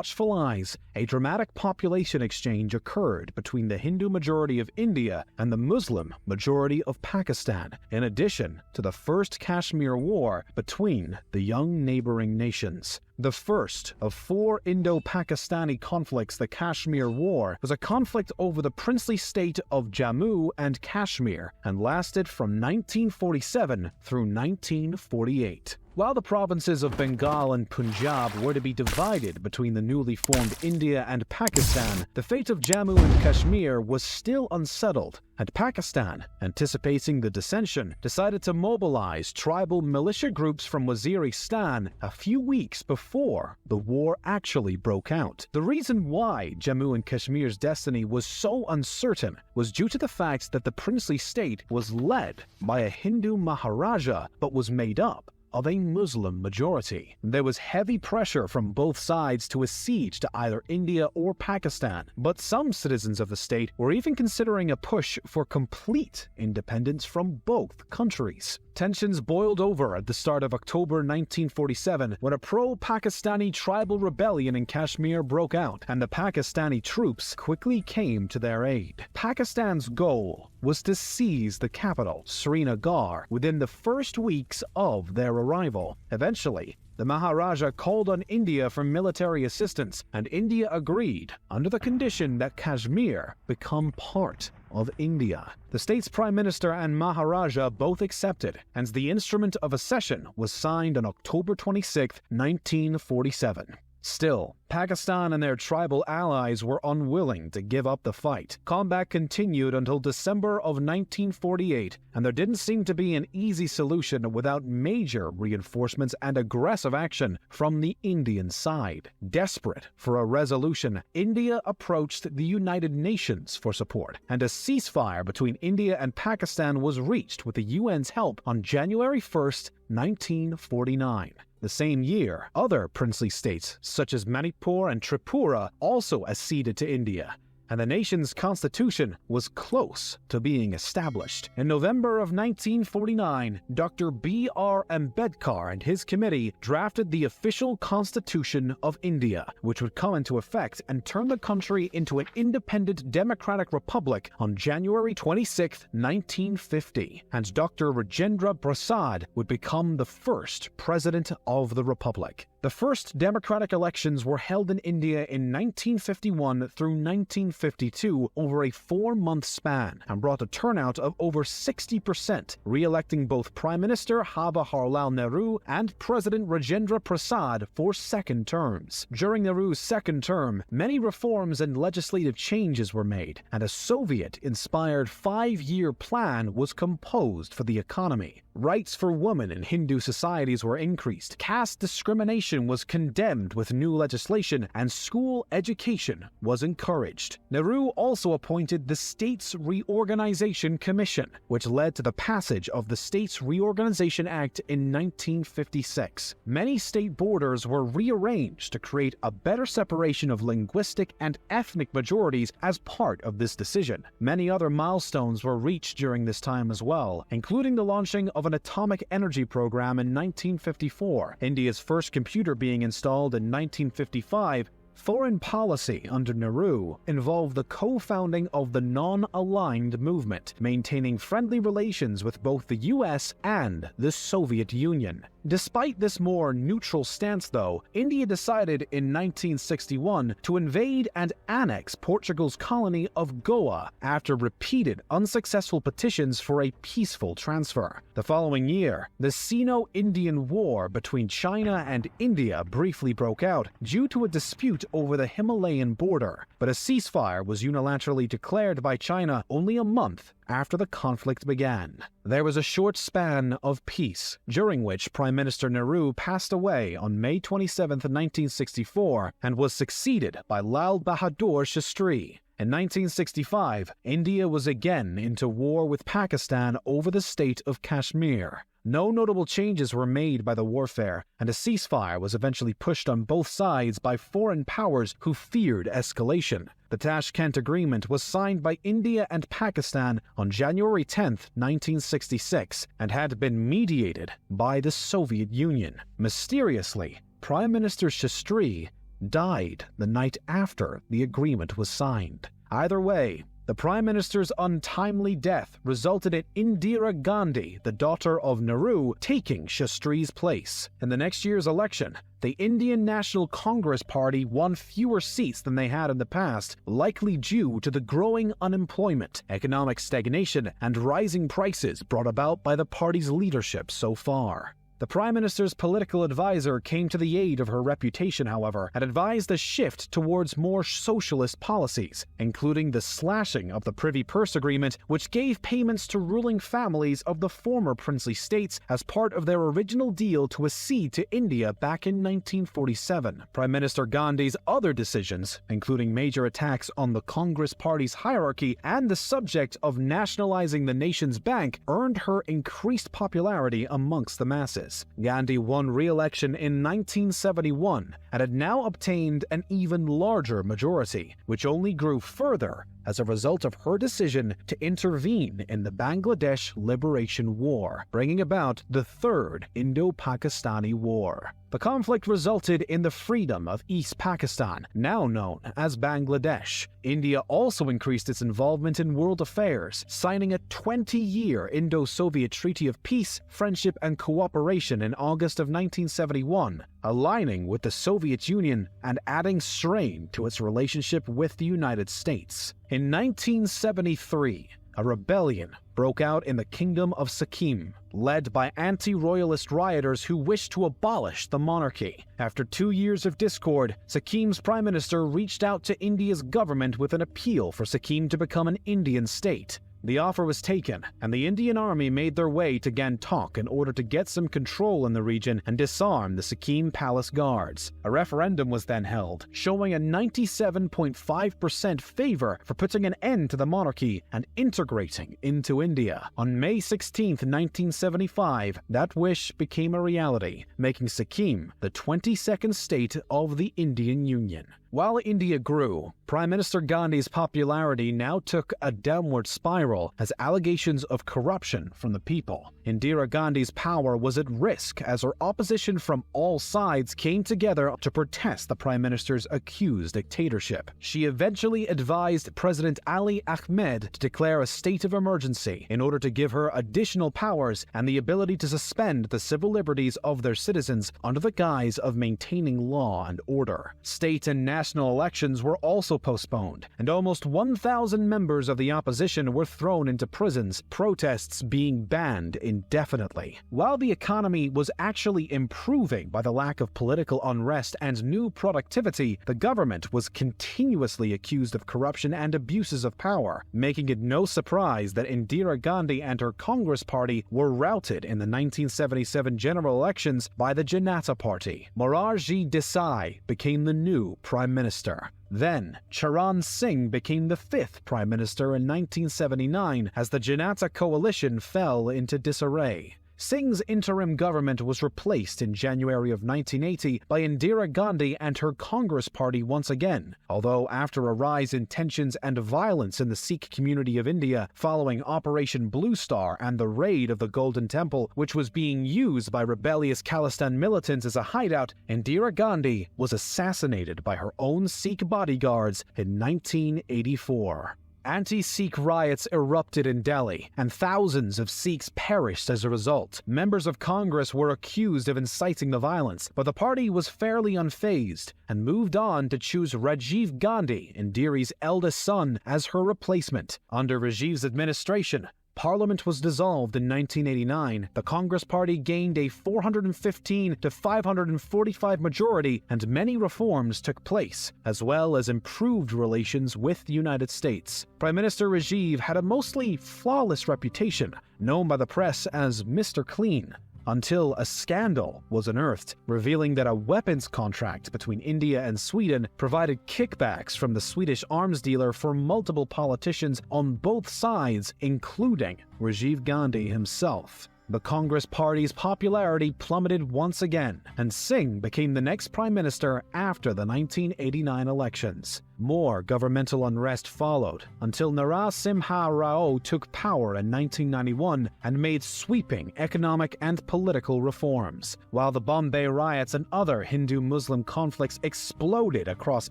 watchful eyes, a dramatic population exchange occurred between the Hindu majority of India and the Muslim majority of Pakistan, in addition to the First Kashmir War between the young neighboring nations. The first of 4 Indo-Pakistani conflicts, the Kashmir War, was a conflict over the princely state of Jammu and Kashmir and lasted from 1947 through 1948. While the provinces of Bengal and Punjab were to be divided between the newly formed India and Pakistan, the fate of Jammu and Kashmir was still unsettled, and Pakistan, anticipating the dissension, decided to mobilize tribal militia groups from Waziristan a few weeks before the war actually broke out. The reason why Jammu and Kashmir's destiny was so uncertain was due to the fact that the princely state was led by a Hindu Maharaja but was made up of a Muslim majority. There was heavy pressure from both sides to accede to either India or Pakistan, but some citizens of the state were even considering a push for complete independence from both countries. Tensions boiled over at the start of October 1947 when a pro-Pakistani tribal rebellion in Kashmir broke out, and the Pakistani troops quickly came to their aid. Pakistan's goal was to seize the capital, Srinagar, within the first weeks of their arrival. Eventually, the Maharaja called on India for military assistance, and India agreed under the condition that Kashmir become part of India. The state's prime minister and Maharaja both accepted, and the instrument of accession was signed on October 26, 1947. Still, Pakistan and their tribal allies were unwilling to give up the fight. Combat continued until December of 1948, and there didn't seem to be an easy solution without major reinforcements and aggressive action from the Indian side. Desperate for a resolution, India approached the United Nations for support, and a ceasefire between India and Pakistan was reached with the UN's help on January 1st, 1949. The same year, other princely states, such as Manipur and Tripura, also acceded to India, and the nation's constitution was close to being established. In November of 1949, Dr. B.R. Ambedkar and his committee drafted the official Constitution of India, which would come into effect and turn the country into an independent democratic republic on January 26, 1950, and Dr. Rajendra Prasad would become the first president of the republic. The first democratic elections were held in India in 1951 through 1952 over a 4-month span and brought a turnout of over 60%, re-electing both Prime Minister Jawaharlal Nehru and President Rajendra Prasad for second terms. During Nehru's second term, many reforms and legislative changes were made, and a Soviet-inspired 5-year plan was composed for the economy. Rights for women in Hindu societies were increased, caste discrimination was condemned with new legislation, and school education was encouraged. Nehru also appointed the States Reorganization Commission, which led to the passage of the States Reorganization Act in 1956. Many state borders were rearranged to create a better separation of linguistic and ethnic majorities as part of this decision. Many other milestones were reached during this time as well, including the launching of an atomic energy program in 1954, India's first computer being installed in 1955. Foreign policy under Nehru involved the co-founding of the Non-Aligned Movement, maintaining friendly relations with both the US and the Soviet Union. Despite this more neutral stance, though, India decided in 1961 to invade and annex Portugal's colony of Goa after repeated unsuccessful petitions for a peaceful transfer. The following year, the Sino-Indian War between China and India briefly broke out due to a dispute over the Himalayan border, but a ceasefire was unilaterally declared by China only a month after the conflict began. There was a short span of peace, during which Prime Minister Nehru passed away on May 27, 1964, and was succeeded by Lal Bahadur Shastri. In 1965, India was again into war with Pakistan over the state of Kashmir. No notable changes were made by the warfare, and a ceasefire was eventually pushed on both sides by foreign powers who feared escalation. The Tashkent Agreement was signed by India and Pakistan on January 10, 1966, and had been mediated by the Soviet Union. Mysteriously, Prime Minister Shastri died the night after the agreement was signed. Either way, the Prime Minister's untimely death resulted in Indira Gandhi, the daughter of Nehru, taking Shastri's place. In the next year's election, the Indian National Congress Party won fewer seats than they had in the past, likely due to the growing unemployment, economic stagnation, and rising prices brought about by the party's leadership so far. The Prime Minister's political advisor came to the aid of her reputation, however, and advised a shift towards more socialist policies, including the slashing of the Privy Purse Agreement, which gave payments to ruling families of the former princely states as part of their original deal to accede to India back in 1947. Prime Minister Gandhi's other decisions, including major attacks on the Congress Party's hierarchy and the subject of nationalizing the nation's bank, earned her increased popularity amongst the masses. Gandhi won re-election in 1971 and had now obtained an even larger majority, which only grew further as a result of her decision to intervene in the Bangladesh Liberation War, bringing about the Third Indo-Pakistani War. The conflict resulted in the freedom of East Pakistan, now known as Bangladesh. India also increased its involvement in world affairs, signing a 20-year Indo-Soviet Treaty of Peace, Friendship and Cooperation in August of 1971, aligning with the Soviet Union and adding strain to its relationship with the United States. In 1973, a rebellion broke out in the Kingdom of Sikkim, led by anti-royalist rioters who wished to abolish the monarchy. After 2 years of discord, Sikkim's prime minister reached out to India's government with an appeal for Sikkim to become an Indian state. The offer was taken, and the Indian army made their way to Gangtok in order to get some control in the region and disarm the Sikkim Palace Guards. A referendum was then held, showing a 97.5% favor for putting an end to the monarchy and integrating into India. On May 16, 1975, that wish became a reality, making Sikkim the 22nd state of the Indian Union. While India grew, Prime Minister Gandhi's popularity now took a downward spiral as allegations of corruption from the people. Indira Gandhi's power was at risk as her opposition from all sides came together to protest the Prime Minister's accused dictatorship. She eventually advised President Ali Ahmed to declare a state of emergency in order to give her additional powers and the ability to suspend the civil liberties of their citizens under the guise of maintaining law and order. State and national elections were also postponed, and almost 1,000 members of the opposition were thrown into prisons, protests being banned indefinitely. While the economy was actually improving by the lack of political unrest and new productivity, the government was continuously accused of corruption and abuses of power, making it no surprise that Indira Gandhi and her Congress Party were routed in the 1977 general elections by the Janata Party. Morarji Desai became the new Prime Minister. Then, Charan Singh became the fifth Prime Minister in 1979 as the Janata coalition fell into disarray. Singh's interim government was replaced in January of 1980 by Indira Gandhi and her Congress Party once again, although after a rise in tensions and violence in the Sikh community of India following Operation Blue Star and the raid of the Golden Temple, which was being used by rebellious Khalistan militants as a hideout, Indira Gandhi was assassinated by her own Sikh bodyguards in 1984. Anti-Sikh riots erupted in Delhi, and thousands of Sikhs perished as a result. Members of Congress were accused of inciting the violence, but the party was fairly unfazed and moved on to choose Rajiv Gandhi, Indira's eldest son, as her replacement. Under Rajiv's administration, Parliament was dissolved in 1989, the Congress Party gained a 415 to 545 majority, and many reforms took place, as well as improved relations with the United States. Prime Minister Rajiv had a mostly flawless reputation, known by the press as Mr. Clean, until a scandal was unearthed, revealing that a weapons contract between India and Sweden provided kickbacks from the Swedish arms dealer for multiple politicians on both sides, including Rajiv Gandhi himself. The Congress Party's popularity plummeted once again, and Singh became the next prime minister after the 1989 elections. More governmental unrest followed, until Narasimha Rao took power in 1991 and made sweeping economic and political reforms. While the Bombay riots and other Hindu-Muslim conflicts exploded across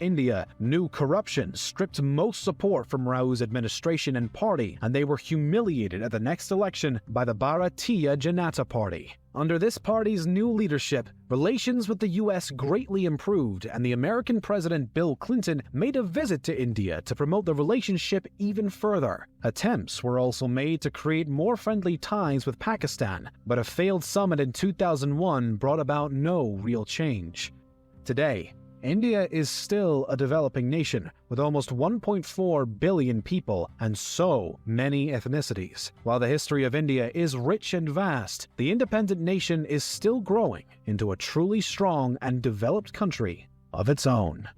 India, new corruption stripped most support from Rao's administration and party, and they were humiliated at the next election by the Bharatiya Janata Party. Under this party's new leadership, relations with the U.S. greatly improved, and the American President Bill Clinton made a visit to India to promote the relationship even further. Attempts were also made to create more friendly ties with Pakistan, but a failed summit in 2001 brought about no real change. Today, India is still a developing nation with almost 1.4 billion people and so many ethnicities. While the history of India is rich and vast, the independent nation is still growing into a truly strong and developed country of its own.